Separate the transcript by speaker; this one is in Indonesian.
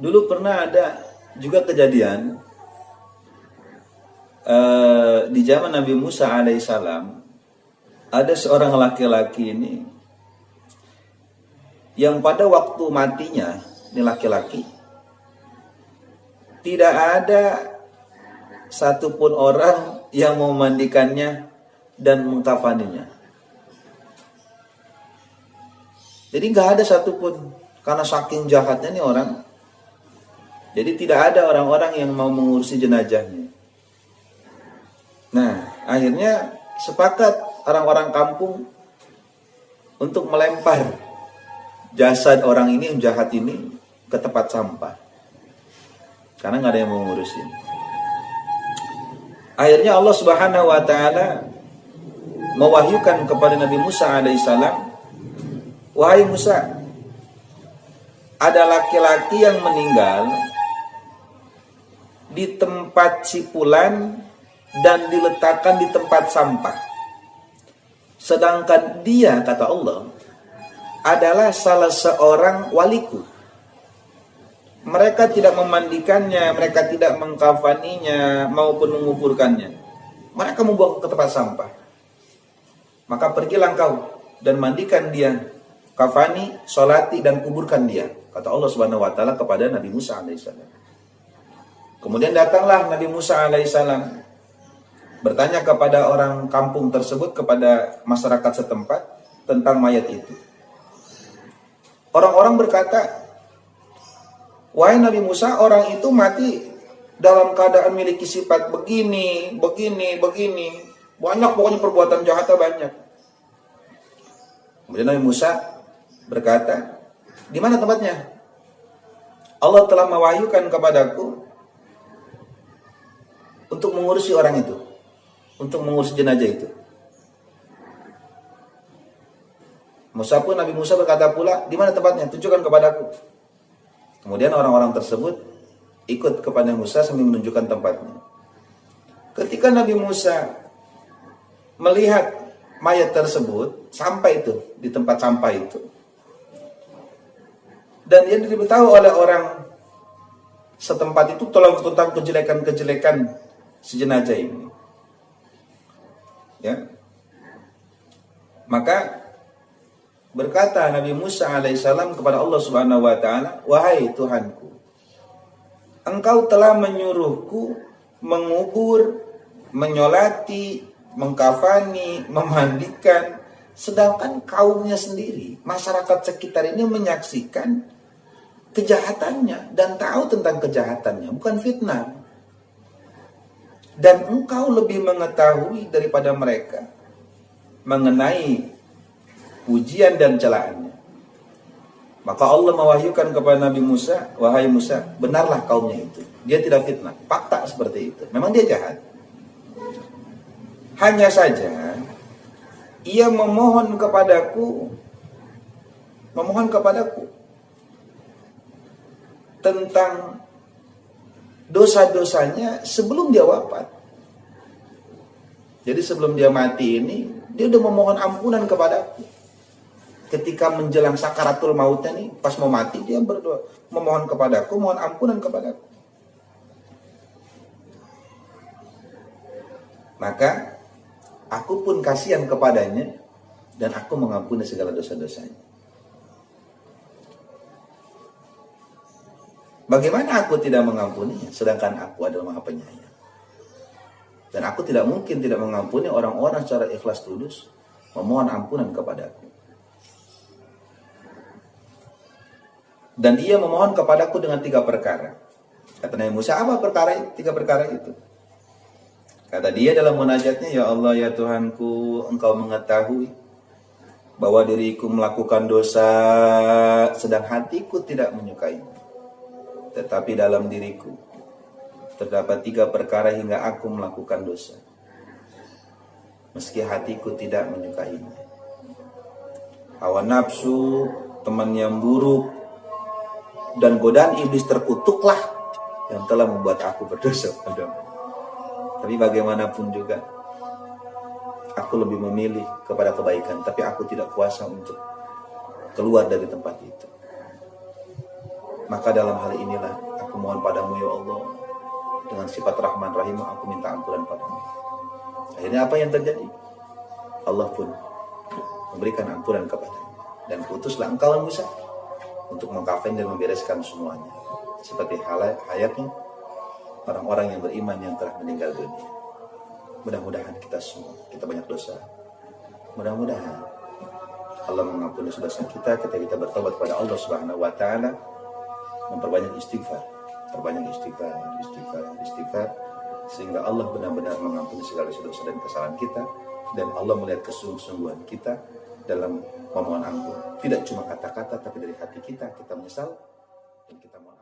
Speaker 1: Dulu pernah ada juga kejadian di zaman Nabi Musa alaihissalam, ada seorang laki-laki ini yang pada waktu matinya, ini laki-laki, tidak ada satupun orang yang memandikannya dan mengkafaninya. Jadi nggak ada satupun, karena saking jahatnya nih orang. Jadi tidak ada orang-orang yang mau mengurusi jenazahnya. Nah, akhirnya sepakat orang-orang kampung untuk melempar jasad orang ini yang jahat ini ke tempat sampah. Karena nggak ada yang mau ngurusin. Akhirnya Allah Subhanahu wa taala mewahyukan kepada Nabi Musa alaihissalam, "Wahai Musa, ada laki-laki yang meninggal di tempat sipulan dan diletakkan di tempat sampah. Sedangkan dia," kata Allah, "adalah salah seorang waliku. Mereka tidak memandikannya, mereka tidak mengkafaninya maupun menguburkannya. Mereka membuang ke tempat sampah. Maka pergilah engkau dan mandikan dia, kafani, solati, dan kuburkan dia," kata Allah Subhanahu wa taala kepada Nabi Musa alaihissalam. Kemudian datanglah Nabi Musa alaihissalam bertanya kepada orang kampung tersebut, kepada masyarakat setempat tentang mayat itu. Orang-orang berkata, "Wahai Nabi Musa, orang itu mati dalam keadaan memiliki sifat begini, begini, begini. Banyak, pokoknya perbuatan jahatnya banyak." Kemudian Nabi Musa berkata, "Di mana tempatnya? Allah telah mewahyukan kepadaku untuk mengurusi orang itu, untuk mengurusi jenazah itu." Nabi Musa berkata pula, "Di mana tempatnya? Tunjukkan kepadaku." Kemudian orang-orang tersebut ikut kepada Musa sambil menunjukkan tempatnya. Ketika Nabi Musa melihat mayat tersebut sampai itu di tempat sampah itu, dan dia diberitahu oleh orang setempat itu tentang kejelekan-kejelekan si jenazah ini, ya, maka berkata Nabi Musa alaihissalam kepada Allah Subhanahu wa taala, "Wahai Tuhanku, Engkau telah menyuruhku mengubur, menyolati, mengkafani, memandikan, sedangkan kaumnya sendiri, masyarakat sekitar ini menyaksikan kejahatannya dan tahu tentang kejahatannya, bukan fitnah. Dan Engkau lebih mengetahui daripada mereka mengenai pujian dan celaannya." Maka Allah mewahyukan kepada Nabi Musa, "Wahai Musa, benarlah kaumnya itu. Dia tidak fitnah." Fakta seperti itu. Memang dia jahat. Hanya saja ia memohon kepadaku tentang dosa-dosanya sebelum dia wafat. Jadi sebelum dia mati ini, dia udah memohon ampunan kepadaku. Ketika menjelang sakaratul mautnya nih, pas mau mati, dia berdoa, memohon kepadaku, mohon ampunan kepadaku. Maka aku pun kasihan kepadanya dan aku mengampuni segala dosa-dosanya. Bagaimana aku tidak mengampuninya, sedangkan aku adalah Maha Penyayang. Dan aku tidak mungkin tidak mengampuni orang-orang secara ikhlas tulus memohon ampunan kepadaku. Dan dia memohon kepadaku dengan 3 perkara. Kata Nabi Musa, "Apa perkara 3 perkara itu?" Kata dia dalam munajatnya, "Ya Allah, ya Tuhanku, Engkau mengetahui bahwa diriku melakukan dosa sedang hatiku tidak menyukainya. Tetapi dalam diriku terdapat 3 perkara hingga aku melakukan dosa, meski hatiku tidak menyukainya. Hawa nafsu, teman yang buruk, dan godaan iblis terkutuklah yang telah membuat aku berdosa padamu. Tapi bagaimanapun juga, aku lebih memilih kepada kebaikan, tapi aku tidak kuasa untuk keluar dari tempat itu." Maka dalam hal inilah aku mohon padamu ya Allah, dengan sifat Rahman Rahim aku minta ampunan padamu. Akhirnya apa yang terjadi? Allah pun memberikan ampunan kepadanya, dan putuslah engkau Musa untuk mengkafan dan membereskan semuanya, seperti hayatnya orang-orang yang beriman yang telah meninggal dunia. Mudah-mudahan kita semua, kita banyak dosa, mudah-mudahan Allah mengampuni dosa kita ketika kita bertobat kepada Allah Subhanahu wa taala, memperbanyak istighfar, istighfar, sehingga Allah benar-benar mengampuni segala dosa dan kesalahan kita, dan Allah melihat kesungguhan kita dalam memohon ampun. Tidak cuma kata-kata, tapi dari hati kita menyesal dan kita mohon